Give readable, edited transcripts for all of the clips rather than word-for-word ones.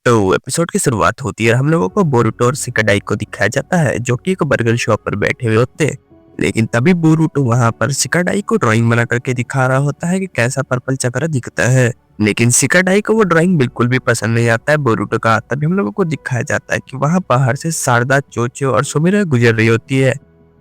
तो एपिसोड की शुरुआत होती है और हम लोगों को बोरुतो और शिकाडाई को दिखाया जाता है जो कि एक बर्गर शॉप पर बैठे हुए होते हैं। लेकिन तभी बोरुतो वहां पर शिकाडाई को ड्राइंग बना करके दिखा रहा होता है कि कैसा पर्पल चक्र दिखता है। लेकिन शिकाडाई को वो ड्राइंग बिल्कुल भी पसंद नहीं आता है बोरुतो का। तभी हम लोगों को दिखाया जाता है कि वहां बाहर से शारदा, चोचो और सुमिरा गुजर रही होती है।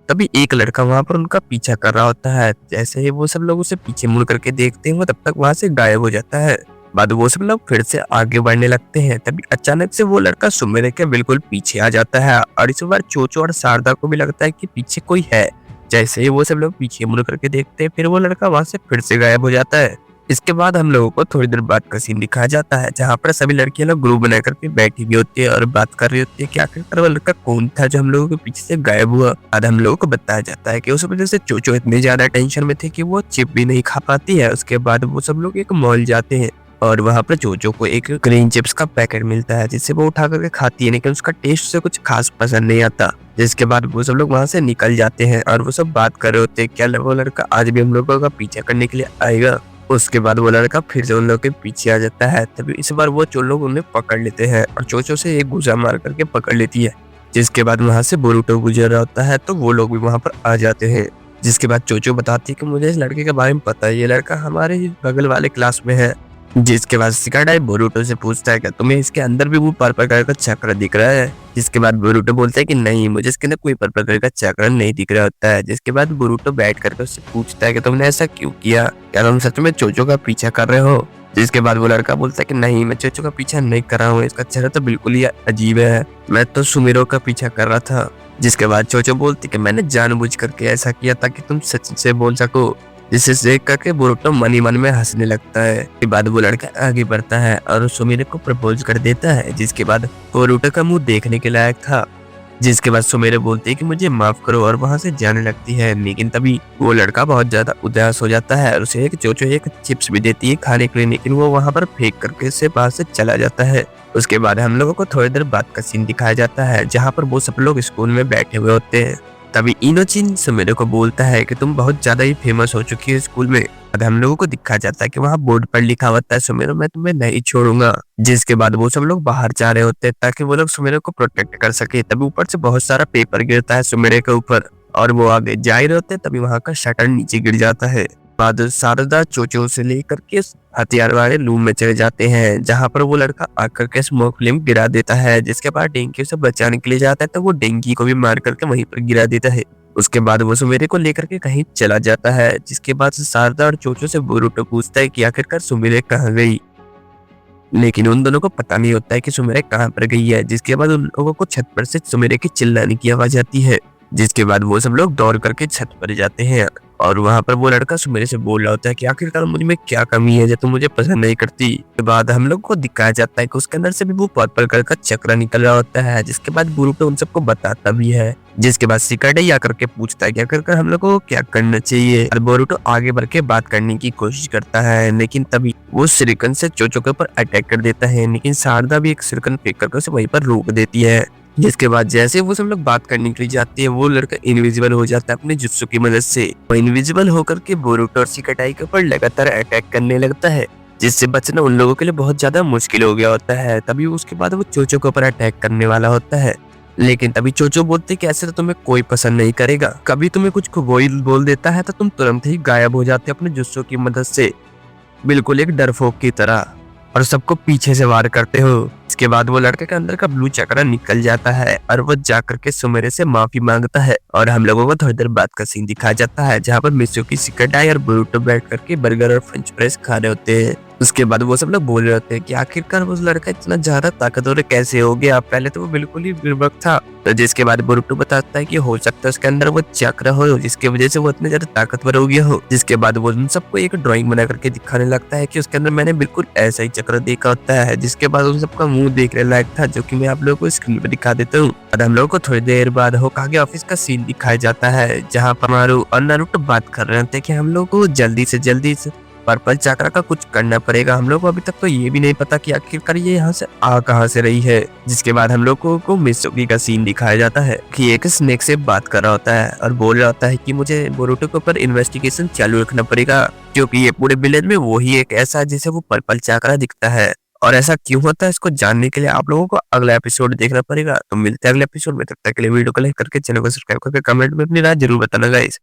तभी एक लड़का वहां पर उनका पीछा कर रहा होता है। जैसे ही वो सब लोग उसे पीछे मुड़ करके देखते हैं वो तब तक वहां से गायब हो जाता है। बाद वो सब लोग फिर से आगे बढ़ने लगते हैं। तभी अचानक से वो लड़का सुमिरे के बिल्कुल पीछे आ जाता है और इस बार चोचो और शारदा को भी लगता है कि पीछे कोई है। जैसे ही वो सब लोग पीछे मुड़ करके देखते हैं फिर वो लड़का वहां से फिर से गायब हो जाता है। इसके बाद हम लोगों को थोड़ी देर बाद का सीन दिखाया जाता है जहाँ पर सभी लड़कियां लोग ग्रुप बना करके बैठी हुई होती है और बात कर रही होती है कि आखिरकार वो लड़का कौन था जो हम लोगों के पीछे से गायब हुआ। बाद हम लोगों को बताया जाता है कि उस वजह से चोचो इतनी ज्यादा टेंशन में थे कि वो चिप भी नहीं खा पाती है। उसके बाद वो सब लोग एक मॉल जाते हैं और वहां पर चोचो को एक ग्रीन चिप्स का पैकेट मिलता है जिसे वो उठा करके खाती है, लेकिन उसका टेस्ट से कुछ खास पसंद नहीं आता। जिसके बाद वो सब लोग वहां से निकल जाते हैं और वो सब बात कर रहे होते हैं क्या वो लड़का आज भी हम लोगों का पीछा करने के लिए आएगा। उसके बाद वो लड़का फिर से उन लोग के पीछे आ जाता है। तभी इस बार वो चो लोग उन्हें पकड़ लेते हैं और चोचो से एक गुस्सा मार करके पकड़ लेती है। जिसके बाद वहां से बोरुतो गुजर रहा होता है तो वो लोग भी वहां पर आ जाते हैं। जिसके बाद चोचो बताती है कि मुझे इस लड़के के बारे में पता है, ये लड़का हमारे ही बगल वाले क्लास में है। जिसके बाद शिकाडाई बोरुतो से पूछता है कि तुम्हें इसके अंदर भी वो पर्पल कलर का चक्र दिख रहा है। जिसके बाद बोरुतो बोलता है कि नहीं, मुझे इसके अंदर कोई पर्पल कलर का चक्र नहीं दिख रहा होता है। जिसके बाद बोरुतो बैठ करके उससे पूछता है कि तुमने ऐसा क्यों किया, क्या तुम सच में चोचो का पीछा कर रहे हो। जिसके बाद वो लड़का बोलता है कि नहीं, मैं चोचो का पीछा नहीं कर रहा हूँ, इसका चेहरा तो बिल्कुल ही अजीब है, मैं तो सुमिरो का पीछा कर रहा था। जिसके बाद चोचो बोलती कि मैंने जानबूझ करके ऐसा किया ताकि तुम सच से बोल सको। जिसे देख करके बोरुतो मन ही मन में हंसने लगता है। इसके बाद वो लड़का आगे बढ़ता है और सुमिरे को प्रपोज कर देता है। जिसके बाद बोरुतो का मुंह देखने के लायक था। जिसके बाद सुमिरे बोलती है कि मुझे माफ करो और वहां से जाने लगती है। लेकिन तभी वो लड़का बहुत ज्यादा उदास हो जाता है और उसे एक चोचो एक चिप्स भी देती है खाने के लिए, लेकिन वो वहां पर फेंक करके से बाहर से चला जाता है। उसके बाद हम लोगों को थोड़ी देर बाद का सीन दिखाया जाता है जहाँ पर वो सब लोग स्कूल में बैठे हुए होते हैं। तभी इनोचिन सुमिरे को बोलता है कि तुम बहुत ज्यादा ही फेमस हो चुकी है स्कूल में। अब हम लोगों को दिखाया जाता है कि वहाँ बोर्ड पर लिखा होता है सुमिरो मैं तुम्हें नहीं छोड़ूंगा। जिसके बाद वो सब लोग बाहर जा रहे होते हैं ताकि वो लोग सुमिरो को प्रोटेक्ट कर सके। तभी ऊपर से बहुत सारा पेपर गिरता है सुमिरे के ऊपर और वो आगे जा ही रहे होते हैं। तभी वहाँ का शटर नीचे गिर जाता है। बाद शारदा चोचो से लेकर के हथियार वाले रूम में चले जाते हैं जहाँ पर वो लड़का आकर के स्मोक फ्लेम गिरा देता है। जिसके बाद डेंगी से बचाने के लिए जाता है तो वो डेंगी को भी मार करके वहीं पर गिरा देता है। उसके बाद वो सुमिरे को लेकर के कहीं चला जाता है। जिसके बाद शारदा और चोचो से बोरुतो पूछता है कि आखिरकार सुमिरे कहाँ गई, लेकिन उन दोनों को पता नहीं होता है कि सुमिरे कहाँ पर गई है। जिसके बाद उन लोगों को छत पर से सुमिरे की चिल्लाने की आवाज आती है। जिसके बाद वो सब लोग दौड़ करके छत पर जाते हैं और वहां पर वो लड़का सुमिरे से बोल रहा होता है कि आखिरकार मुझ में क्या कमी है जो तुम मुझे पसंद नहीं करती। के बाद हम लोग को दिखाया जाता है कि उसके अंदर से भी वो पर्पल कलर का चक्र निकल रहा होता है। जिसके बाद बोरुतो उन सबको बताता भी है। जिसके बाद शिकाडाई आकर के पूछता है कि आखिरकार हम लोग को क्या करना चाहिए। और बोरुतो आगे बढ़ के बात करने की कोशिश करता है, लेकिन तभी वो सिरिकन से चोचो के ऊपर अटैक कर देता है। लेकिन शारदा भी एक सिरिकन फेंक करके उसे वहीं पर रोक देती है। जिसके बाद जैसे वो सब लोग बात करने के लिए जाते हैं वो लड़का इनविजिबल हो जाता है अपने जुत्सु की मदद से। वो इनविजिबल होकर के बोरुतो और शिकाडाई के ऊपर लगातार अटैक करने लगता है, जिससे बचना उन लोगों के लिए बहुत ज्यादा मुश्किल हो गया होता है। तभी उसके बाद वो चोचो के ऊपर अटैक करने वाला होता है, लेकिन तभी चोचो बोलते कि ऐसे तो तुम्हें कोई पसंद नहीं करेगा, कभी तुम्हें कुछ बोल देता है तो तुम तुरंत ही गायब हो जाते अपने जुत्सु की मदद से, बिल्कुल एक डरपोक की तरह, और सबको पीछे से वार करते हो। इसके बाद वो लड़के के अंदर का ब्लू चक्र निकल जाता है और वो जाकर के सुमिरे से माफी मांगता है। और हम लोगों को थोड़ी देर बाद का सीन दिखाया जाता है जहाँ पर मित्सुकी, शिकाडाई और बोरुतो बैठ करके बर्गर और फ्रेंच फ्राइज खा रहे होते हैं। उसके बाद वो सब लोग बोल रहे होते हैं कि आखिरकार वो लड़का इतना ज्यादा ताकतवर कैसे हो गया, पहले तो वो बिल्कुल ही निर्बक था। तो जिसके बाद बोरुतो बताता है कि हो सकता है उसके अंदर वो चक्र हो जिसकी वजह से वो इतने ज्यादा ताकतवर हो गया हो। जिसके बाद वो उन सबको एक ड्राइंग बना करके दिखाने लगता है कि उसके अंदर मैंने बिल्कुल ऐसा ही चक्र देखा होता है। जिसके बाद उन सबका मुंह देखने लायक था, जो कि मैं आप लोगों को स्क्रीन पे दिखा देता हूँ। और हम लोगों को थोड़ी देर बाद होकागे ऑफिस का सीन दिखाया जाता है जहाँ पर मारू और नारुतो बात कर रहे थे कि हम लोग को जल्दी से पर्पल चक्र का कुछ करना पड़ेगा। हम लोग को अभी तक तो ये भी नहीं पता कि आखिरकार ये यहाँ से आ कहाँ से रही है। जिसके बाद हम लोग को मित्सुकी का सीन दिखाया जाता है कि एक स्नेक से बात कर रहा होता है और बोल रहा होता है कि मुझे बोरुतो के ऊपर इन्वेस्टिगेशन चालू रखना पड़ेगा, क्योंकि ये पूरे विलेज में वही एक ऐसा जिसे वो पर्पल चक्र दिखता है और ऐसा क्यों होता है इसको जानने के लिए आप लोगों को अगला एपिसोड देखना पड़ेगा। तो मिलते हैं अगले एपिसोड में, तब तक के लिए वीडियो को लाइक करके चैनल को सब्सक्राइब करके कमेंट में अपनी राय जरूर बताना गाइस।